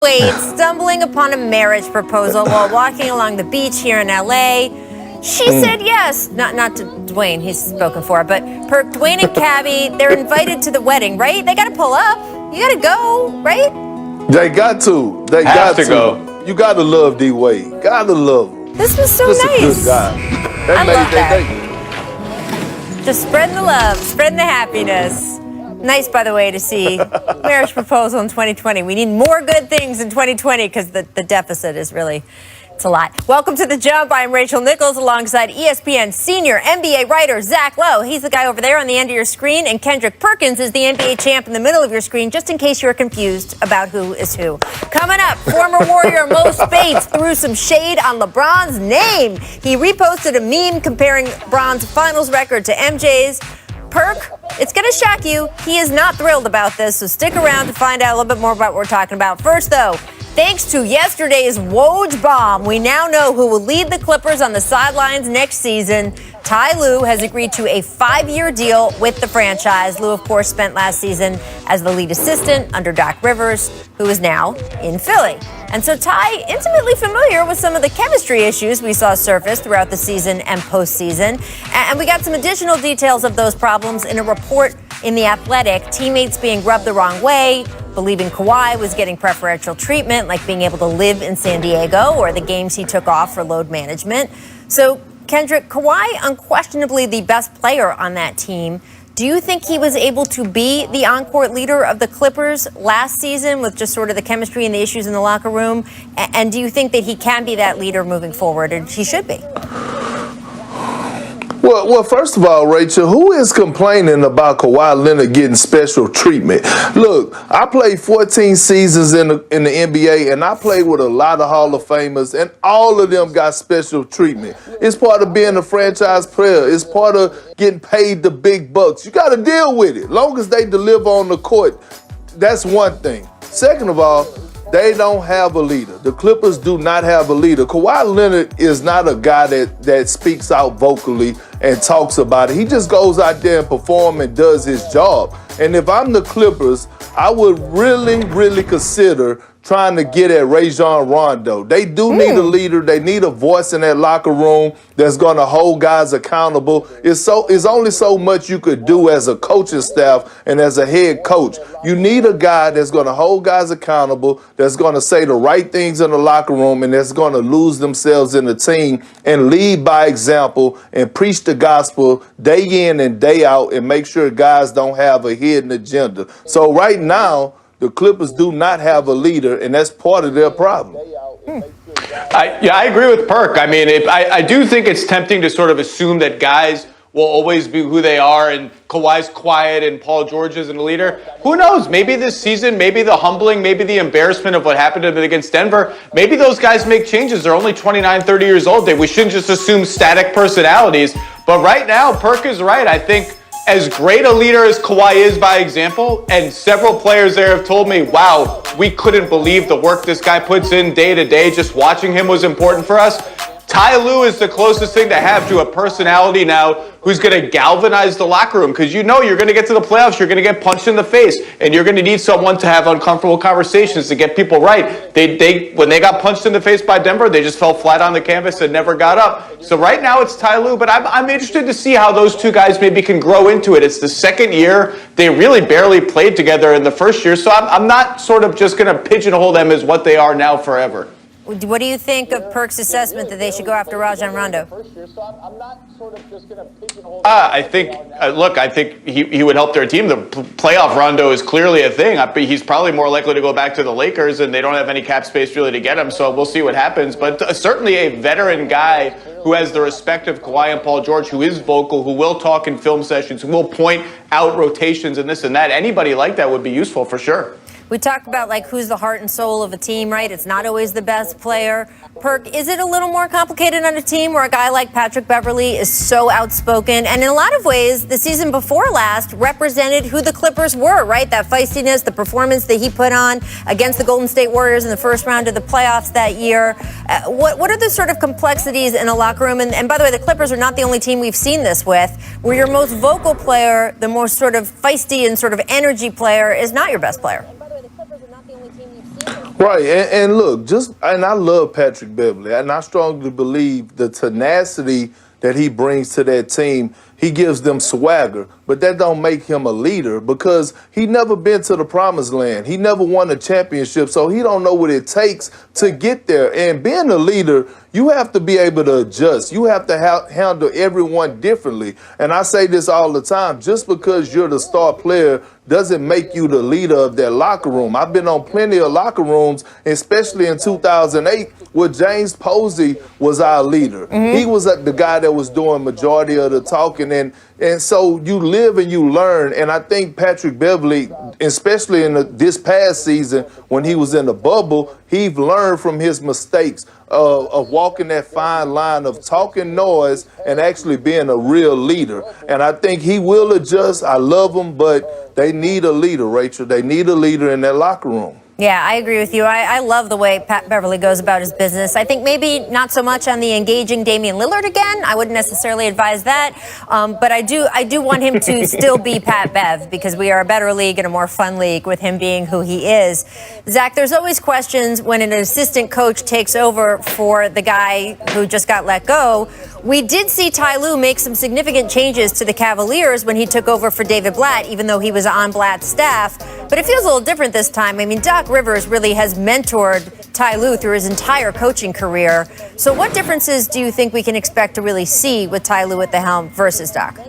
Wade stumbling upon a marriage proposal while walking along the beach here in L.A. She said yes. Not to Dwayne, he's spoken for, but per Dwayne and Cabby, they're invited to the wedding, right? They got to pull up. You got to go, right? They got to. They got to go. You got to love D. Wade. Got to love him. This was so Just nice. a good guy. I love that. Just spreading the love, spreading the happiness. Nice, by the way, to see marriage proposal in 2020. We need more good things in 2020 because the deficit is really, it's a lot. Welcome to The Jump. I'm Rachel Nichols alongside ESPN senior NBA writer Zach Lowe. He's the guy over there on the end of your screen. And Kendrick Perkins is the NBA champ in the middle of your screen, just in case you're confused about who is who. Coming up, former Warrior Mo Spates threw some shade on LeBron's name. He reposted a meme comparing LeBron's finals record to MJ's. Perk, it's going to shock you. He is not thrilled about this, so stick around to find out a little bit more about what we're talking about. First, though, thanks to yesterday's Woj bomb, we now know who will lead the Clippers on the sidelines next season. Ty Lue has agreed to a 5-year deal with the franchise. Lue, of course, spent last season as the lead assistant under Doc Rivers, who is now in Philly. And so Ty, intimately familiar with some of the chemistry issues we saw surface throughout the season and postseason. And we got some additional details of those problems in a report in The Athletic. Teammates being rubbed the wrong way, believing Kawhi was getting preferential treatment, like being able to live in San Diego, or the games he took off for load management. So, Kendrick, Kawhi, unquestionably the best player on that team. Do you think he was able to be the on-court leader of the Clippers last season with just sort of the chemistry and the issues in the locker room? And do you think that he can be that leader moving forward, and he should be? Well, first of all, Rachel, who is complaining about Kawhi Leonard getting special treatment? Look, I played 14 seasons in the NBA, and I played with a lot of Hall of Famers, and all of them got special treatment. It's part of being a franchise player. It's part of getting paid the big bucks. You got to deal with it. Long as they deliver on the court, that's one thing. Second of all, they don't have a leader. The Clippers do not have a leader. Kawhi Leonard is not a guy that speaks out vocally and talks about it. He just goes out there and performs and does his job. And if I'm the Clippers, I would really consider trying to get at Rajon Rondo. They do need a leader. They need a voice in that locker room that's going to hold guys accountable. It's only so much you could do as a coaching staff and as a head coach. You need a guy that's going to hold guys accountable, that's going to say the right things in the locker room, and that's going to lose themselves in the team and lead by example and preach the gospel day in and day out and make sure guys don't have a hidden agenda. So right now, the Clippers do not have a leader, and that's part of their problem. I agree with Perk. I mean, I do think it's tempting to sort of assume that guys will always be who they are, and Kawhi's quiet and Paul George isn't a leader. Who knows? Maybe this season, maybe the humbling, maybe the embarrassment of what happened to them against Denver, maybe those guys make changes. They're only 29, 30 years old. We shouldn't just assume static personalities. But right now, Perk is right. I think as great a leader as Kawhi is by example, and several players there have told me, wow, we couldn't believe the work this guy puts in day to day. Just watching him was important for us. Ty Lue is the closest thing to have to a personality now who's going to galvanize the locker room, because you know you're going to get to the playoffs, you're going to get punched in the face, and you're going to need someone to have uncomfortable conversations to get people right. They when they got punched in the face by Denver, they just fell flat on the canvas and never got up. So right now it's Ty Lue, but I'm interested to see how those two guys maybe can grow into it. It's the second year. They really barely played together in the first year, so I'm not sort of just going to pigeonhole them as what they are now forever. What do you think of Perk's assessment that they should go after Rajon Rondo? I think he would help their team. The playoff Rondo is clearly a thing. He's probably more likely to go back to the Lakers, and they don't have any cap space really to get him, so we'll see what happens. But certainly a veteran guy who has the respect of Kawhi and Paul George, who is vocal, who will talk in film sessions, who will point out rotations and this and that. Anybody like that would be useful for sure. We talk about like who's the heart and soul of a team, right? It's not always the best player. Perk, is it a little more complicated on a team where a guy like Patrick Beverley is so outspoken? And in a lot of ways, the season before last represented who the Clippers were, right? That feistiness, the performance that he put on against the Golden State Warriors in the first round of the playoffs that year. What are the sort of complexities in a locker room? And by the way, the Clippers are not the only team we've seen this with, where your most vocal player, the most sort of feisty and sort of energy player, is not your best player. Right, and look, and I love Patrick Beverly, and I strongly believe the tenacity that he brings to that team. He gives them swagger, but that don't make him a leader because he never been to the promised land. He never won a championship, so he don't know what it takes to get there. And being a leader, you have to be able to adjust. You have to handle everyone differently. And I say this all the time, just because you're the star player doesn't make you the leader of that locker room. I've been on plenty of locker rooms, especially in 2008, where James Posey was our leader. He was the guy that was doing majority of the talking. And so you live and you learn. And I think Patrick Beverly, especially in this past season when he was in the bubble, he learned from his mistakes of walking that fine line of talking noise and actually being a real leader. And I think he will adjust. I love him, but they need a leader, Rachel. They need a leader in that locker room. Yeah, I agree with you. I love the way Pat Beverly goes about his business. I think maybe not so much on the engaging Damian Lillard again. I wouldn't necessarily advise that. But I do want him to still be Pat Bev because we are a better league and a more fun league with him being who he is. Zach, there's always questions when an assistant coach takes over for the guy who just got let go. We did see Ty Lue make some significant changes to the Cavaliers when he took over for David Blatt, even though he was on Blatt's staff. But it feels a little different this time. I mean, Doc Rivers really has mentored Ty Lue through his entire coaching career. So what differences do you think we can expect to really see with Ty Lue at the helm versus Doc?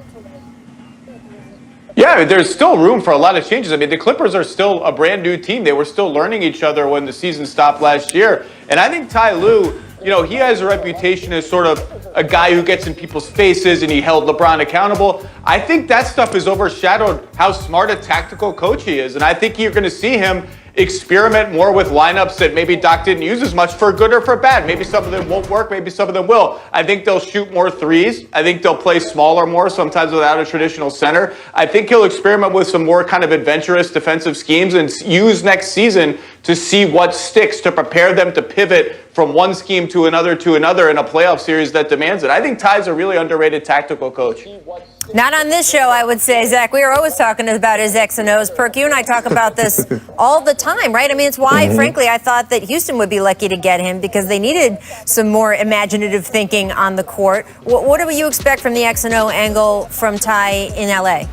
Yeah, there's still room for a lot of changes. I mean, the Clippers are still a brand new team. They were still learning each other when the season stopped last year. And I think Ty Lue, he has a reputation as sort of a guy who gets in people's faces and he held LeBron accountable. I think that stuff has overshadowed how smart a tactical coach he is. And I think you're going to see him experiment more with lineups that maybe Doc didn't use as much, for good or for bad. Maybe some of them won't work, maybe some of them will. I think they'll shoot more threes. I think they'll play smaller more, sometimes without a traditional center. I think he'll experiment with some more kind of adventurous defensive schemes and use next season to see what sticks, to prepare them to pivot from one scheme to another in a playoff series that demands it. I think Ty's a really underrated tactical coach. Not on this show, I would say, Zach. We are always talking about his X and O's. Perk, you and I talk about this all the time, right? I mean, it's why, frankly, I thought that Houston would be lucky to get him because they needed some more imaginative thinking on the court. What do you expect from the X and O angle from Ty in L.A.?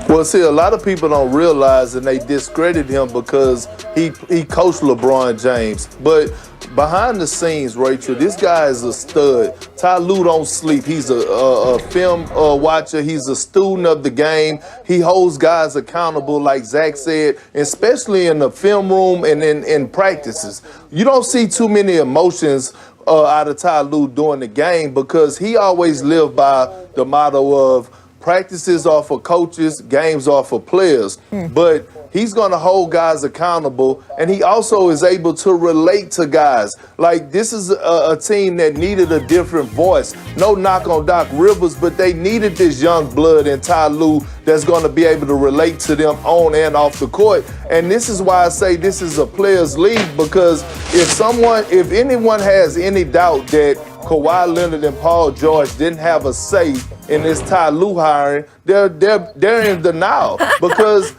Well, see, a lot of people don't realize and they discredit him because he coached LeBron James. But behind the scenes, Rachel, this guy is a stud. Ty Lue don't sleep. He's a film watcher. He's a student of the game. He holds guys accountable, like Zach said, especially in the film room and in practices. You don't see too many emotions out of Ty Lue during the game because he always lived by the motto of practices are for coaches, games are for players. But he's going to hold guys accountable, and he also is able to relate to guys. Like, this is a team that needed a different voice. No knock on Doc Rivers, but they needed this young blood in Ty Lue that's going to be able to relate to them on and off the court. And this is why I say this is a players' league, because if anyone has any doubt that Kawhi Leonard and Paul George didn't have a say in this Ty Lue hiring, they're in denial because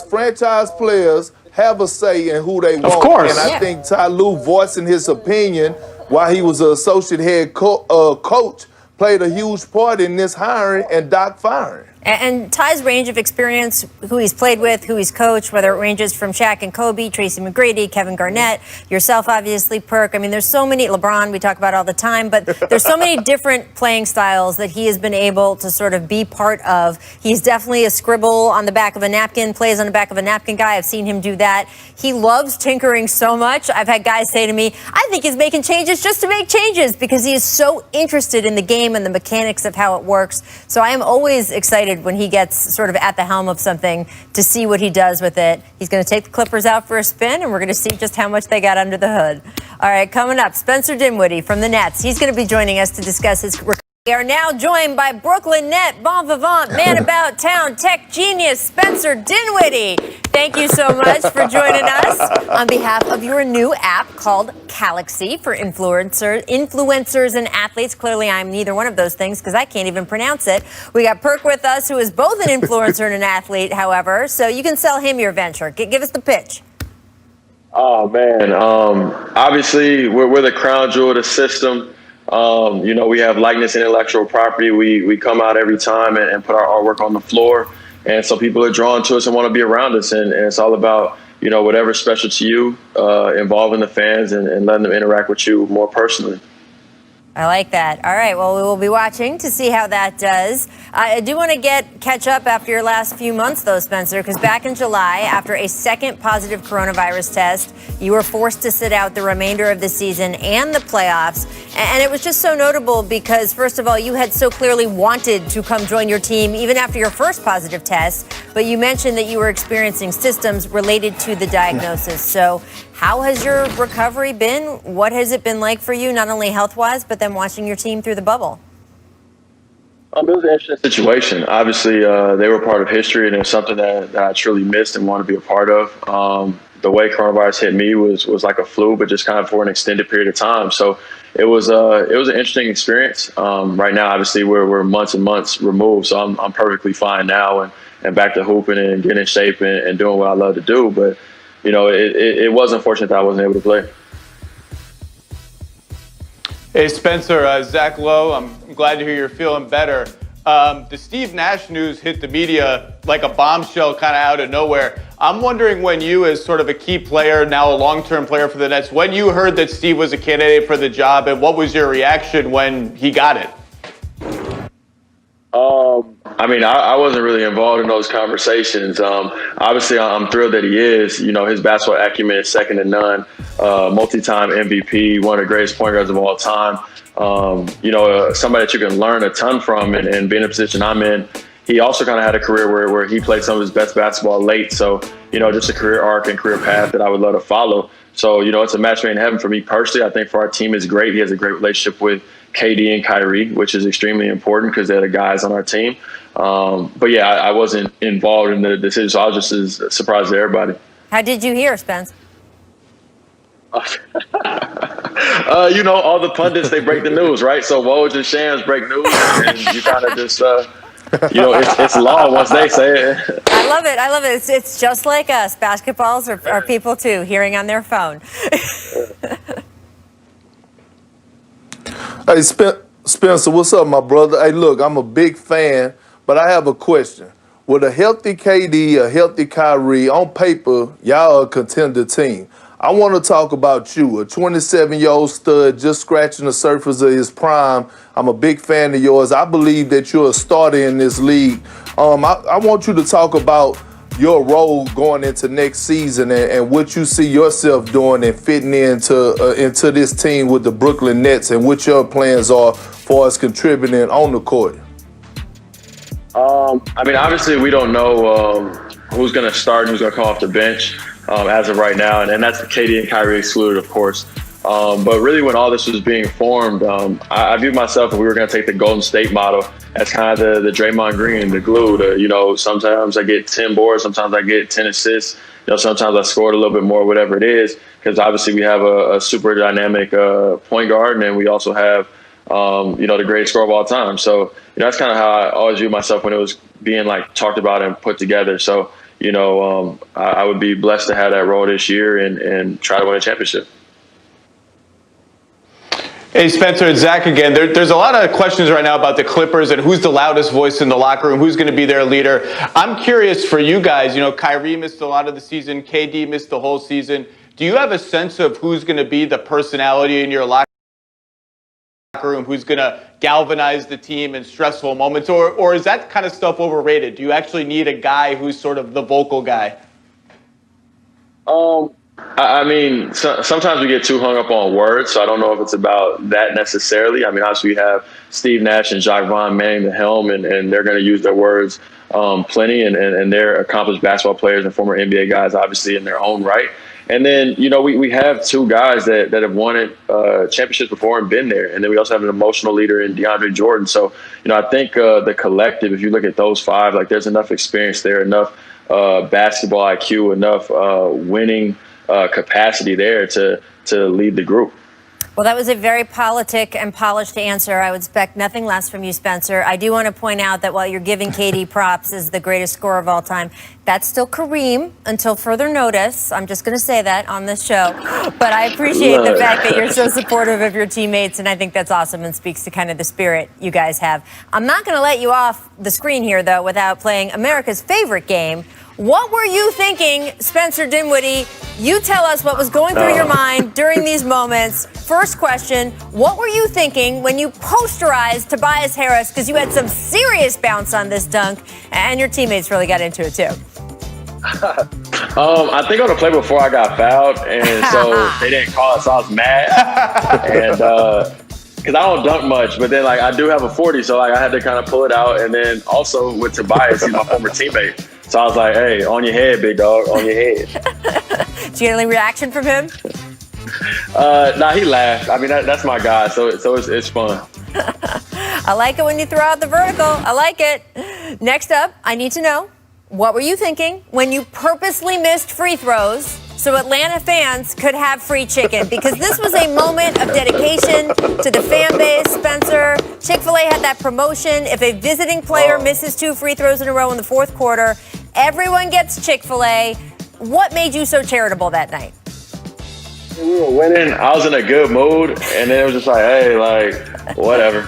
franchise players, have a say in who they want. Of course. And I think Ty Lue voicing his opinion while he was an associate head coach played a huge part in this hiring and Doc firing. And Ty's range of experience, who he's played with, who he's coached, whether it ranges from Shaq and Kobe, Tracy McGrady, Kevin Garnett, yourself, obviously, Perk. I mean, there's so many, LeBron, we talk about all the time, but there's so many different playing styles that he has been able to sort of be part of. He's definitely a scribble on the back of a napkin, plays on the back of a napkin guy. I've seen him do that. He loves tinkering so much. I've had guys say to me, I think he's making changes just to make changes because he is so interested in the game and the mechanics of how it works. So I am always excited when he gets sort of at the helm of something to see what he does with it. He's going to take the Clippers out for a spin, and we're going to see just how much they got under the hood. All right, coming up, Spencer Dinwiddie from the Nets. He's going to be joining us to discuss his We are now joined by Brooklyn Net, bon vivant, man about town, tech genius, Spencer Dinwiddie. Thank you so much for joining us on behalf of your new app called Galaxy for influencers and athletes. Clearly, I'm neither one of those things because I can't even pronounce it. We got Perk with us, who is both an influencer and an athlete, however, so you can sell him your venture. Give us the pitch. Oh, man. Obviously, we're the crown jewel of the system. We have likeness and intellectual property. We come out every time and put our artwork on the floor. And so people are drawn to us and want to be around us. And it's all about, whatever's special to you, involving the fans and letting them interact with you more personally. I like that. All right. Well, we will be watching to see how that does. I do want to catch up after your last few months, though, Spencer, because back in July, after a second positive coronavirus test, you were forced to sit out the remainder of the season and the playoffs. And it was just so notable because, first of all, you had so clearly wanted to come join your team even after your first positive test. But you mentioned that you were experiencing symptoms related to the diagnosis. So how has your recovery been? What has it been like for you, not only health-wise, but then watching your team through the bubble? It was an interesting situation. Obviously, they were part of history, and it was something that I truly missed and wanted to be a part of. The way coronavirus hit me was like a flu, but just kind of for an extended period of time. So it was an interesting experience. Right now, obviously, we're months and months removed, so I'm perfectly fine now and back to hooping and getting in shape and doing what I love to do. But it was unfortunate that I wasn't able to play. Hey, Spencer, Zach Lowe, I'm glad to hear you're feeling better. The Steve Nash news hit the media like a bombshell kind of out of nowhere. I'm wondering when you, as sort of a key player, now a long-term player for the Nets, when you heard that Steve was a candidate for the job, and what was your reaction when he got it? I wasn't really involved in those conversations. Obviously, I'm thrilled that he is. His basketball acumen is second to none. Multi-time MVP, one of the greatest point guards of all time. Somebody that you can learn a ton from and be in a position I'm in. He also kind of had a career where he played some of his best basketball late. So, just a career arc and career path that I would love to follow. So, it's a match made in heaven for me personally. I think for our team, it's great. He has a great relationship with KD and Kyrie, which is extremely important because they're the guys on our team. But yeah, I wasn't involved in the decision, so I was just as surprised as everybody. How did you hear, Spence? All the pundits, they break the news, right? So Woj and Shams break news, and you kind of just, it's law once they say it. I love it. It's just like us. Basketballs are people, too, hearing on their phone. Hey, Spencer, what's up, my brother? Hey, look, I'm a big fan, but I have a question. With a healthy KD, a healthy Kyrie, on paper, y'all are a contender team. I want to talk about you, a 27-year-old stud just scratching the surface of his prime. I'm a big fan of yours. I believe that you're a starter in this league. I want you to talk about your role going into next season and what you see yourself doing and fitting into this team with the Brooklyn Nets and what your plans are for us contributing on the court. Obviously, we don't know who's going to start and who's going to come off the bench as of right now, and that's the KD and Kyrie excluded, of course. But really, when all this was being formed, I viewed myself, if we were going to take the Golden State model, as kind of the Draymond Green, the glue. Sometimes I get 10 boards, sometimes I get 10 assists. Sometimes I scored a little bit more, whatever it is, because obviously we have a super dynamic point guard, and then we also have, the greatest scorer of all time. So, that's kind of how I always viewed myself when it was being talked about and put together. So, I would be blessed to have that role this year and try to win a championship. Hey, Spencer, it's Zach again. There's a lot of questions right now about the Clippers and who's the loudest voice in the locker room, who's going to be their leader. I'm curious for you guys, Kyrie missed a lot of the season, KD missed the whole season. Do you have a sense of who's going to be the personality in your locker room, who's going to galvanize the team in stressful moments, or is that kind of stuff overrated? Do you actually need a guy who's sort of the vocal guy? Sometimes we get too hung up on words, so I don't know if it's about that necessarily. Obviously we have Steve Nash and Jacques Vaughn manning the helm, and they're going to use their words plenty, and they're accomplished basketball players and former NBA guys, obviously, in their own right. And then, you know, we have two guys that have won it championships before and been there. And then we also have an emotional leader in DeAndre Jordan. So, you know, I think the collective, if you look at those five, like there's enough experience there, enough basketball IQ, enough winning capacity there to lead the group. Well, that was a very politic and polished answer. I would expect nothing less from you, Spencer. I do want to point out that while you're giving KD props as the greatest scorer of all time, that's still Kareem until further notice. I'm just going to say that on this show. But I appreciate the fact that you're so supportive of your teammates, and I think that's awesome and speaks to kind of the spirit you guys have. I'm not going to let you off the screen here, though, without playing America's favorite game. What were you thinking, Spencer Dinwiddie? You tell us what was going through your mind during these moments. First question, what were you thinking when you posterized Tobias Harris? Because you had some serious bounce on this dunk, and your teammates really got into it, too. I think on the play before I got fouled, and so they didn't call it, so I was mad. And because I don't dunk much, but then like I do have a 40, so like I had to kind of pull it out. And then also with Tobias, he's my former teammate. So I was like, hey, on your head, big dog, on your head. Did you get any reaction from him? Nah, he laughed. I mean, that's my guy, so it's fun. I like it when you throw out the vertical. I like it. Next up, I need to know, what were you thinking when you purposely missed free throws so Atlanta fans could have free chicken? Because this was a moment of dedication to the fan base, Spencer. Chick-fil-A had that promotion. If a visiting player misses 2 free throws in a row in the fourth quarter, everyone gets Chick-fil-A. What made you so charitable that night? We were winning. I was in a good mood, and then it was just like, hey, like, whatever.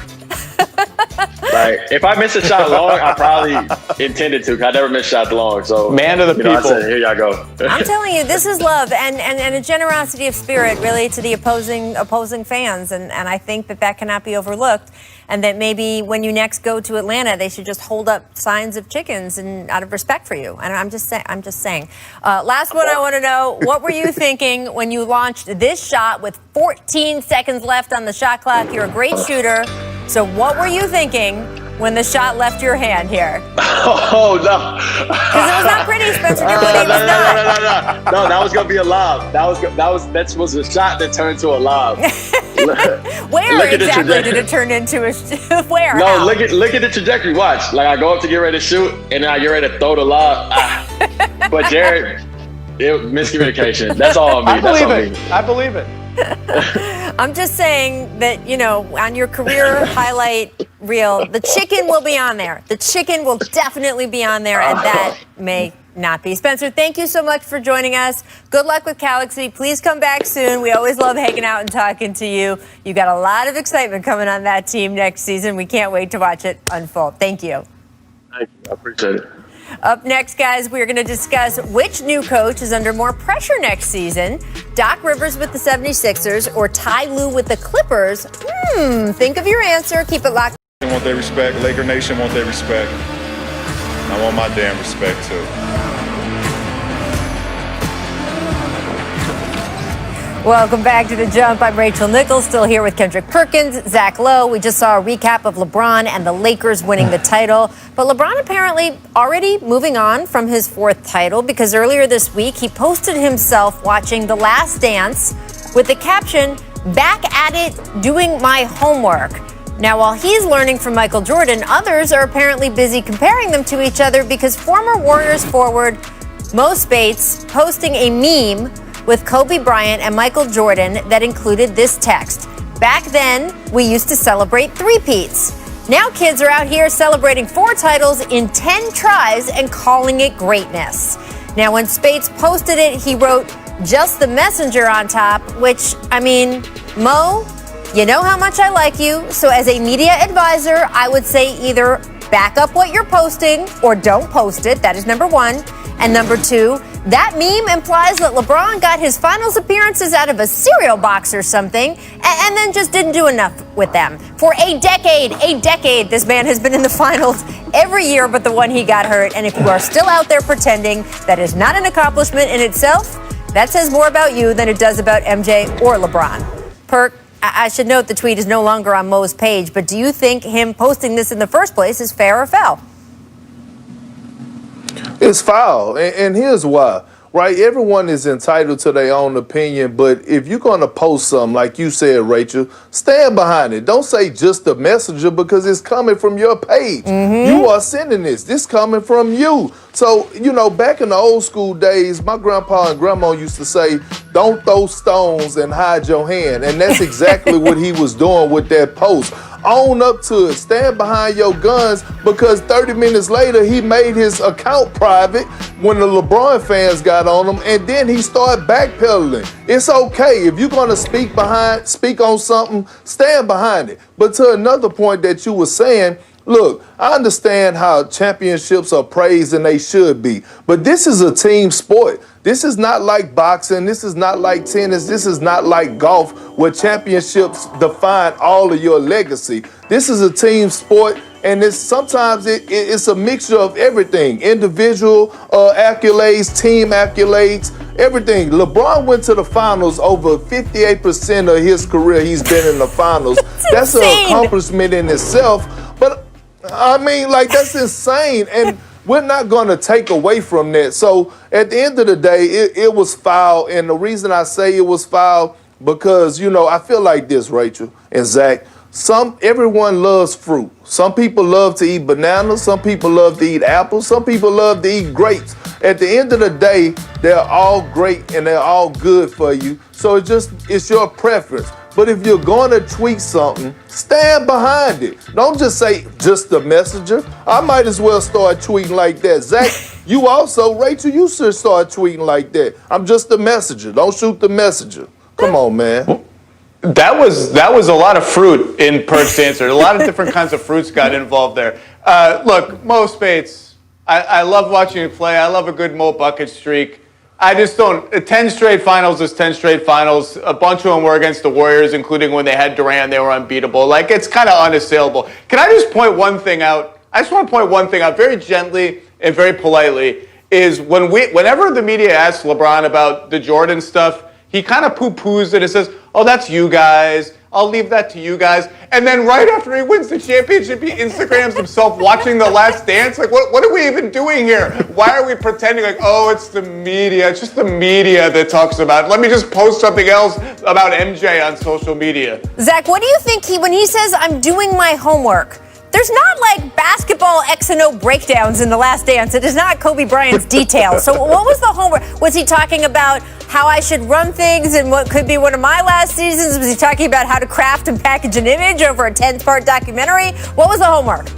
Like, if I missed a shot long, I probably intended to, because I never missed shots long. So, man of the people. I said, here y'all go. I'm telling you, this is love and a generosity of spirit, really, to the opposing fans. And I think that cannot be overlooked. And that maybe when you next go to Atlanta, they should just hold up signs of chickens and out of respect for you. And I'm just saying. Last one, I want to know, what were you thinking when you launched this shot with 14 seconds left on the shot clock? You're a great shooter. So what were you thinking when the shot left your hand here? Oh, no. Because it was not pretty, Spencer Dinwiddie. No, that was going to be a lob. That was a shot that turned to a lob. Where exactly did it turn into where? No, look at the trajectory. Watch. Like, I go up to get ready to shoot, and then I get ready to throw the lob. But Jared, miscommunication. That's all on me. I believe it. I'm just saying that, you know, on your career highlight reel, the chicken will be on there. The chicken will definitely be on there, and that may not be. Spencer, thank you so much for joining us. Good luck with Galaxy. Please come back soon. We always love hanging out and talking to you. You got a lot of excitement coming on that team next season. We can't wait to watch it unfold. Thank you. Thank you. I appreciate it. Up next, guys, we're going to discuss which new coach is under more pressure next season. Doc Rivers with the 76ers or Ty Lue with the Clippers? Think of your answer. Keep it locked. They want their respect. Laker Nation want their respect. I want my damn respect, too. Welcome back to The Jump. I'm Rachel Nichols, still here with Kendrick Perkins, Zach Lowe. We just saw a recap of LeBron and the Lakers winning the title. But LeBron apparently already moving on from his 4th title, because earlier this week he posted himself watching The Last Dance with the caption, "Back at it, doing my homework." Now, while he's learning from Michael Jordan, others are apparently busy comparing them to each other, because former Warriors forward Mo Spates posting a meme with Kobe Bryant and Michael Jordan that included this text: "Back then, we used to celebrate three-peats. Now kids are out here celebrating 4 titles in 10 tries and calling it greatness." Now, when Spates posted it, he wrote "just the messenger" on top, which, I mean, Mo, you know how much I like you, so as a media advisor, I would say either back up what you're posting or don't post it. That is number 1. And number 2, that meme implies that LeBron got his finals appearances out of a cereal box or something, and then just didn't do enough with them. For a decade, this man has been in the finals every year but the one he got hurt. And if you are still out there pretending, that is not an accomplishment in itself. That says more about you than it does about MJ or LeBron. Perk, I should note the tweet is no longer on Mo's page, but do you think him posting this in the first place is fair or foul? It's foul, and here's why. right? Everyone is entitled to their own opinion, but if you're going to post something, like you said, Rachel, stand behind it. Don't say just the messenger because it's coming from your page. You are sending this. This coming from you. So, back in the old school days, my grandpa and grandma used to say, don't throw stones and hide your hand. And that's exactly what he was doing with that post. Own up to it. Stand behind your guns, because 30 minutes later, he made his account private when the LeBron fans got on him, and then he started backpedaling. It's okay. If you're going to speak on something, stand behind it. But to another point that you were saying, look, I understand how championships are praised, and they should be. But this is a team sport. This is not like boxing. This is not like tennis. This is not like golf, where championships define all of your legacy. This is a team sport, and sometimes it's a mixture of everything. Individual accolades, team accolades, everything. LeBron went to the finals over 58% of his career. He's been in the finals. That's an accomplishment in itself. But I mean, that's insane. And we're not going to take away from that. So at the end of the day, it was foul. And the reason I say it was foul, because, I feel like this, Rachel and Zach. Everyone loves fruit. Some people love to eat bananas. Some people love to eat apples. Some people love to eat grapes. At the end of the day, they're all great and they're all good for you. So it's your preference. But if you're going to tweet something, stand behind it. Don't just say just the messenger. I might as well start tweeting like that. Zach, you also, Rachel, you should start tweeting like that. I'm just the messenger. Don't shoot the messenger. Come on, man. That was a lot of fruit in Perk's answer. A lot of different kinds of fruits got involved there. Look, Mo Spates, I love watching you play. I love a good Mo bucket streak. I just don't. 10 straight finals is 10 straight finals. A bunch of them were against the Warriors, including when they had Durant. They were unbeatable. It's kind of unassailable. Can I just point one thing out? I just want to point one thing out very gently and very politely, is whenever the media asks LeBron about the Jordan stuff, he kind of poo-poos it and says, oh, that's you guys. I'll leave that to you guys. And then right after he wins the championship, he Instagrams himself watching The Last Dance. What are we even doing here? Why are we pretending oh, it's the media? It's just the media that talks about it. Let me just post something else about MJ on social media. Zach, what do you think when he says, I'm doing my homework? There's not basketball X and O breakdowns in The Last Dance. It is not Kobe Bryant's details. So what was the homework? Was he talking about how I should run things in what could be one of my last seasons? Was he talking about how to craft and package an image over a 10-part documentary? What was the homework?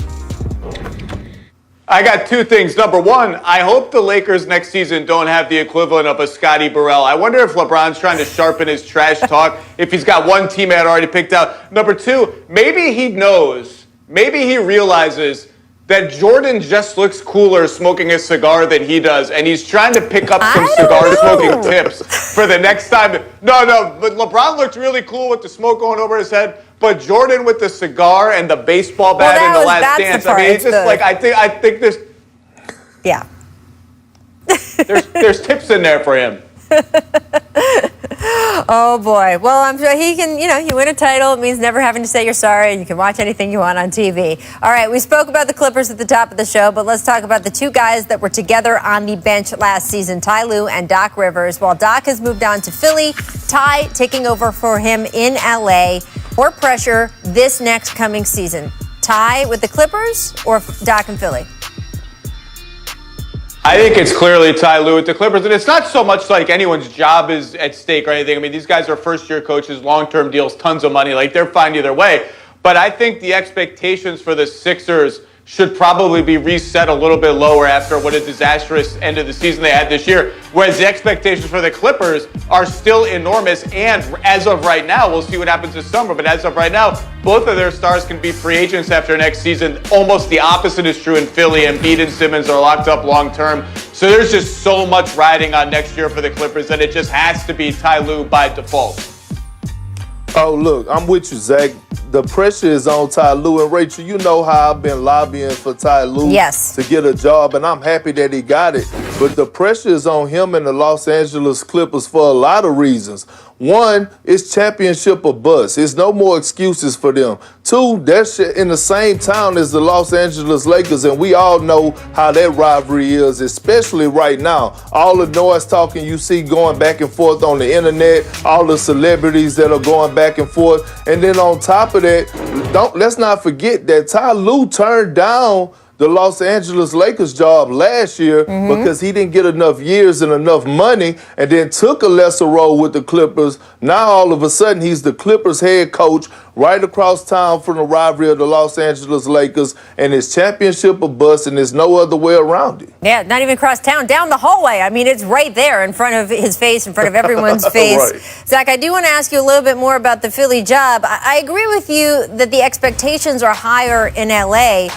I got two things. Number one, I hope the Lakers next season don't have the equivalent of a Scotty Burrell. I wonder if LeBron's trying to sharpen his trash talk, if he's got one teammate already picked out. Number two, maybe he knows. Maybe he realizes that Jordan just looks cooler smoking a cigar than he does, and he's trying to pick up some cigar-smoking tips for the next time. No, but LeBron looked really cool with the smoke going over his head, but Jordan with the cigar and the baseball bat in The Last Dance. I mean, it's just I think there's... Yeah. there's tips in there for him. Oh boy. Well, I'm sure he can, you win a title. It means never having to say you're sorry, and you can watch anything you want on TV. All right, we spoke about the Clippers at the top of the show, but let's talk about the two guys that were together on the bench last season, Ty Lue and Doc Rivers. While Doc has moved on to Philly, Ty taking over for him in LA. More pressure this next coming season. Ty with the Clippers or Doc in Philly? I think it's clearly Ty Lue with the Clippers, and it's not so much like anyone's job is at stake or anything. I mean, these guys are first-year coaches, long-term deals, tons of money. They're fine either way. But I think the expectations for the Sixers should probably be reset a little bit lower after what a disastrous end of the season they had this year, whereas the expectations for the Clippers are still enormous. And as of right now, we'll see what happens this summer, but as of right now, both of their stars can be free agents after next season. Almost the opposite is true in Philly. Embiid and Simmons are locked up long term. So there's just so much riding on next year for the Clippers that it just has to be Ty Lue by default. Oh, look, I'm with you, Zach. The pressure is on Ty Lue. And Rachel, you know how I've been lobbying for Ty Lue to get a job, and I'm happy that he got it. but the pressure is on him and the Los Angeles Clippers for a lot of reasons. One, it's championship or bust. It's no more excuses for them. Two, they're in the same town as the Los Angeles Lakers, and we all know how that rivalry is, especially right now. All the noise talking you see going back and forth on the internet, all the celebrities that are going back and forth. And then on top of that, let's not forget that Ty Lue turned down the Los Angeles Lakers job last year because he didn't get enough years and enough money, and then took a lesser role with the Clippers. Now all of a sudden he's the Clippers head coach right across town from the rivalry of the Los Angeles Lakers, and it's championship or bust, and there's no other way around it. Yeah, not even across town, down the hallway. I mean, it's right there in front of his face, in front of everyone's face. Right. Zach, I do want to ask you a little bit more about the Philly job. I agree with you that the expectations are higher in LA,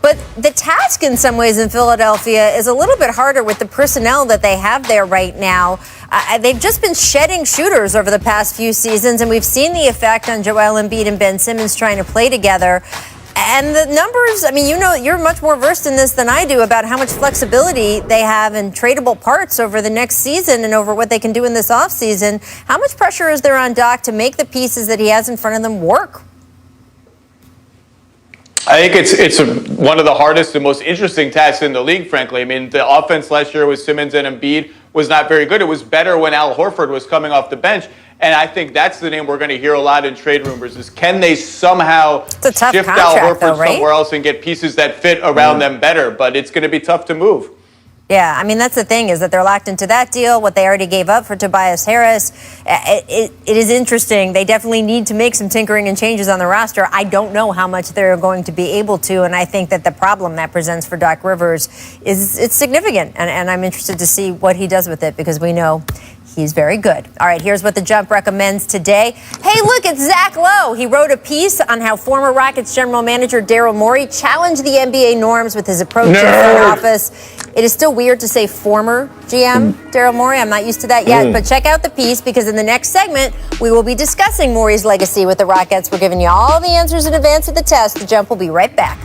but the task in some ways in Philadelphia is a little bit harder with the personnel that they have there right now. They've just been shedding shooters over the past few seasons, and we've seen the effect on Joel Embiid and Ben Simmons trying to play together. And the numbers, I mean, you know, you're much more versed in this than I do about how much flexibility they have in tradable parts over the next season and over what they can do in this offseason. How much pressure is there on Doc to make the pieces that he has in front of them work? I think it's one of the hardest and most interesting tasks in the league, frankly. I mean, the offense last year with Simmons and Embiid was not very good. It was better when Al Horford was coming off the bench. And I think that's the name we're going to hear a lot in trade rumors is can they somehow shift Al Horford somewhere else and get pieces that fit around them better? But it's going to be tough to move. Yeah, I mean, that's the thing is that they're locked into that deal, what they already gave up for Tobias Harris. It is interesting. They definitely need to make some tinkering and changes on the roster. I don't know how much they're going to be able to, and I think that the problem that presents for Doc Rivers it's significant, and I'm interested to see what he does with it because we know he's very good. All right, here's what The Jump recommends today. Hey, look, it's Zach Lowe. He wrote a piece on how former Rockets general manager Daryl Morey challenged the NBA norms with his approach to front office. It is still weird to say former GM Daryl Morey. I'm not used to that yet, but check out the piece because in the next segment, we will be discussing Morey's legacy with the Rockets. We're giving you all the answers in advance of the test. The Jump will be right back.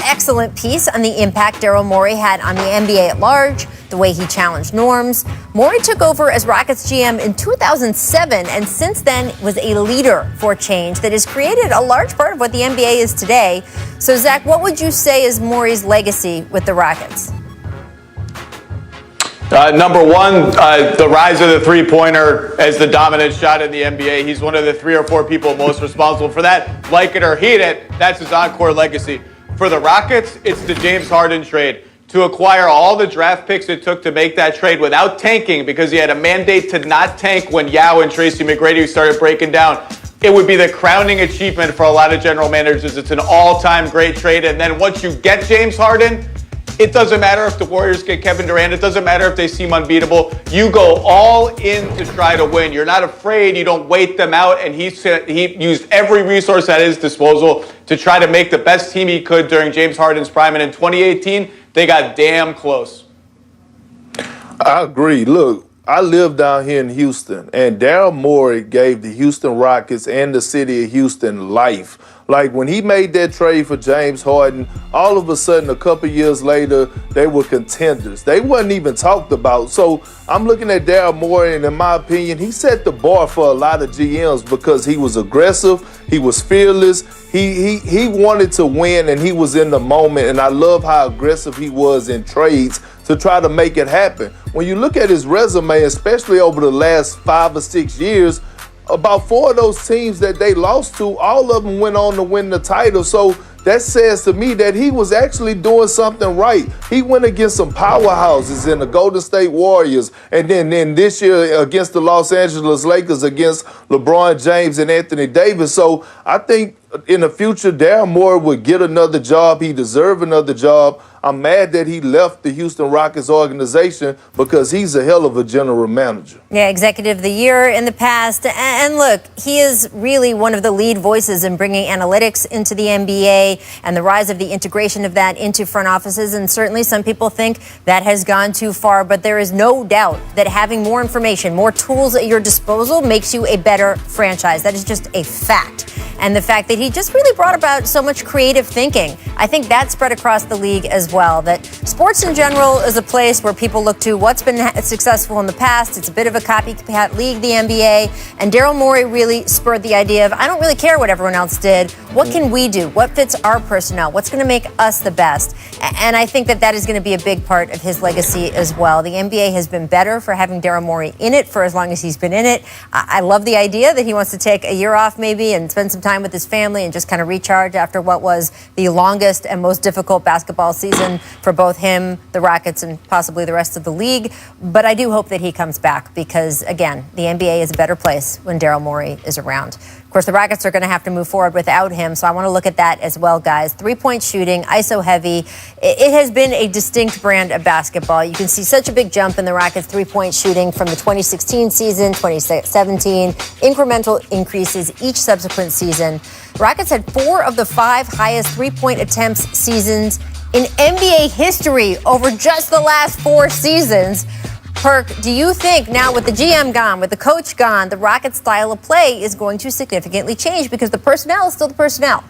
Excellent piece on the impact Daryl Morey had on the NBA at large, the way he challenged norms. Morey took over as Rockets GM in 2007 and since then was a leader for change that has created a large part of what the NBA is today. So, Zach, what would you say is Morey's legacy with the Rockets? Number one, the rise of the three-pointer as the dominant shot in the NBA. He's one of the 3 or 4 people most responsible for that. Like it or hate it, that's his encore legacy. For the Rockets, it's the James Harden trade. To acquire all the draft picks it took to make that trade without tanking because he had a mandate to not tank when Yao and Tracy McGrady started breaking down. It would be the crowning achievement for a lot of general managers. It's an all-time great trade. And then once you get James Harden, it doesn't matter if the Warriors get Kevin Durant. It doesn't matter if they seem unbeatable. You go all in to try to win. You're not afraid. You don't wait them out. And he used every resource at his disposal to try to make the best team he could during James Harden's prime. And in 2018, they got damn close. I agree. Look, I live down here in Houston, and Daryl Morey gave the Houston Rockets and the city of Houston life. Like when he made that trade for James Harden, all of a sudden, a couple years later, they were contenders. They wasn't even talked about. So I'm looking at Daryl Morey, and in my opinion, he set the bar for a lot of GMs because he was aggressive, he was fearless, he wanted to win, and he was in the moment. And I love how aggressive he was in trades to try to make it happen. When you look at his resume, especially over the last 5 or 6 years, about 4 of those teams that they lost to, all of them went on to win the title. So that says to me that he was actually doing something right. He went against some powerhouses in the Golden State Warriors, and then this year against the Los Angeles Lakers against LeBron James and Anthony Davis. So I think in the future, Daryl Morey would get another job. He deserved another job. I'm mad that he left the Houston Rockets organization because he's a hell of a general manager. Yeah, executive of the year in the past. And look, he is really one of the lead voices in bringing analytics into the NBA and the rise of the integration of that into front offices. And certainly some people think that has gone too far. But there is no doubt that having more information, more tools at your disposal makes you a better franchise. That is just a fact. And the fact that he just really brought about so much creative thinking. I think that spread across the league as well, that sports in general is a place where people look to what's been successful in the past. It's a bit of a copycat league, the NBA, and Daryl Morey really spurred the idea of, I don't really care what everyone else did. What can we do? What fits our personnel? What's going to make us the best? And I think that is going to be a big part of his legacy as well. The NBA has been better for having Daryl Morey in it for as long as he's been in it. I love the idea that he wants to take a year off maybe and spend some time with his family and just kind of recharge after what was the longest and most difficult basketball season for both him, the Rockets, and possibly the rest of the league. But I do hope that he comes back because, again, the NBA is a better place when Daryl Morey is around. Of course, the Rockets are going to have to move forward without him, so I want to look at that as well, guys. Three-point shooting, ISO heavy. It has been a distinct brand of basketball. You can see such a big jump in the Rockets' three-point shooting from the 2016 season, 2017, incremental increases each subsequent season. The Rockets had 4 of the 5 highest three-point attempts seasons in NBA history over just the last 4 seasons. Perk, do you think now with the GM gone, with the coach gone, the Rockets' style of play is going to significantly change because the personnel is still the personnel?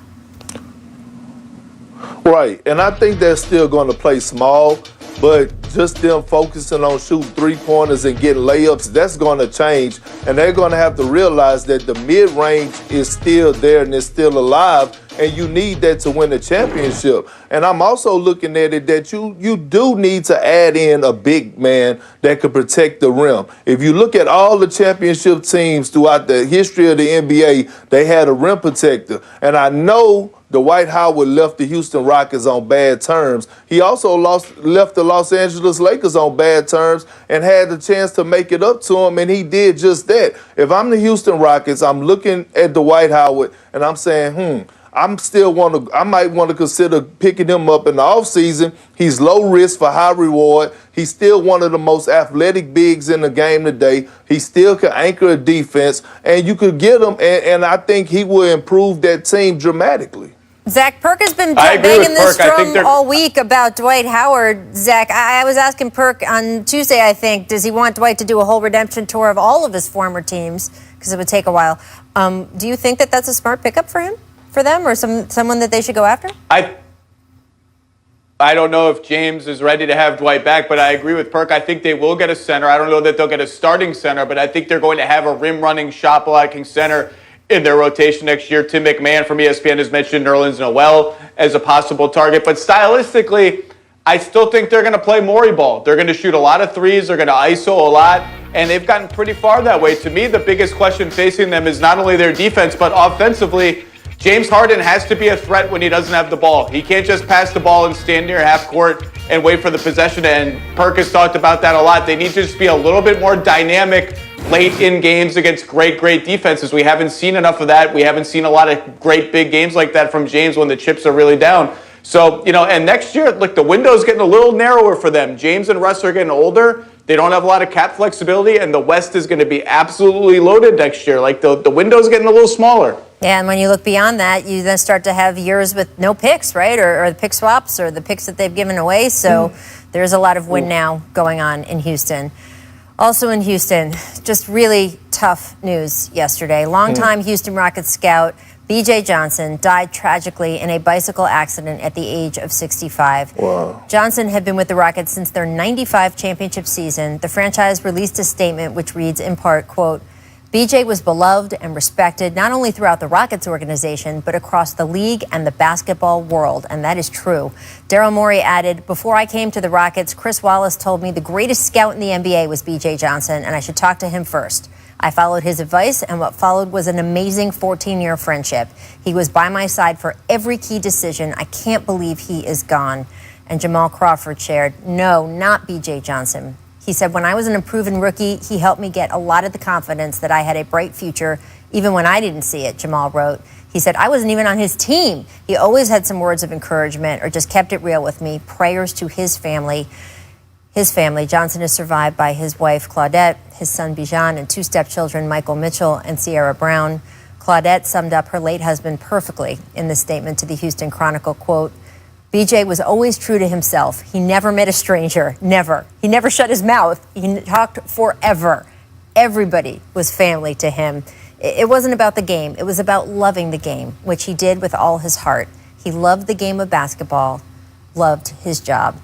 Right, and I think they're still going to play small, but just them focusing on shooting three-pointers and getting layups, that's going to change. And they're going to have to realize that the mid-range is still there and it's still alive, and you need that to win a championship. And I'm also looking at it that you do need to add in a big man that could protect the rim. If you look at all the championship teams throughout the history of the NBA, they had a rim protector. And I know Dwight Howard left the Houston Rockets on bad terms. He also left the Los Angeles Lakers on bad terms and had the chance to make it up to him, and he did just that. If I'm the Houston Rockets, I'm looking at Dwight Howard, and I'm saying, I might want to consider picking him up in the offseason. He's low risk for high reward. He's still one of the most athletic bigs in the game today. He still can anchor a defense, and you could get him, and I think he will improve that team dramatically. Zach, Perk has been banging this drum all week about Dwight Howard. Zach, I was asking Perk on Tuesday, I think, does he want Dwight to do a whole redemption tour of all of his former teams? Because it would take a while. Do you think that that's a smart pickup for him, for them, or someone that they should go after? I don't know if James is ready to have Dwight back, but I agree with Perk. I think they will get a center. I don't know that they'll get a starting center, but I think they're going to have a rim-running, shot-blocking center in their rotation next year. Tim McMahon from ESPN has mentioned Nerlens Noel as a possible target. But stylistically, I still think they're going to play Morey ball. They're going to shoot a lot of threes. They're going to ISO a lot. And they've gotten pretty far that way. To me, the biggest question facing them is not only their defense, but offensively, James Harden has to be a threat when he doesn't have the ball. He can't just pass the ball and stand near half court and wait for the possession to end. Perk has talked about that a lot. They need to just be a little bit more dynamic late in games against great defenses. We haven't seen enough of that. We haven't seen a lot of great big games like that from James when the chips are really down. So, and next year, look, the window's getting a little narrower for them. James and Russ are getting older. They don't have a lot of cap flexibility, and the West is going to be absolutely loaded next year. Like, the window's getting a little smaller. Yeah, and when you look beyond that, you then start to have years with no picks, right? Or the pick swaps or the picks that they've given away. So there's a lot of win now going on in Houston. Also in Houston, just really tough news yesterday. Longtime Houston Rockets scout B.J. Johnson died tragically in a bicycle accident at the age of 65. Wow. Johnson had been with the Rockets since their 95 championship season. The franchise released a statement which reads in part, quote, BJ was beloved and respected not only throughout the Rockets organization, but across the league and the basketball world. And that is true. Daryl Morey added, before I came to the Rockets, Chris Wallace told me the greatest scout in the NBA was BJ Johnson, and I should talk to him first. I followed his advice, and what followed was an amazing 14-year friendship. He was by my side for every key decision. I can't believe he is gone. And Jamal Crawford shared, no, not BJ Johnson. He said, when I was an unproven rookie, he helped me get a lot of the confidence that I had a bright future, even when I didn't see it, Jamal wrote. He said, I wasn't even on his team. He always had some words of encouragement or just kept it real with me. Prayers to his family. Johnson is survived by his wife, Claudette, his son, Bijan, and two stepchildren, Michael Mitchell and Sierra Brown. Claudette summed up her late husband perfectly in this statement to the Houston Chronicle, quote, BJ was always true to himself. He never met a stranger, never. He never shut his mouth. He talked forever. Everybody was family to him. It wasn't about the game. It was about loving the game, which he did with all his heart. He loved the game of basketball, loved his job.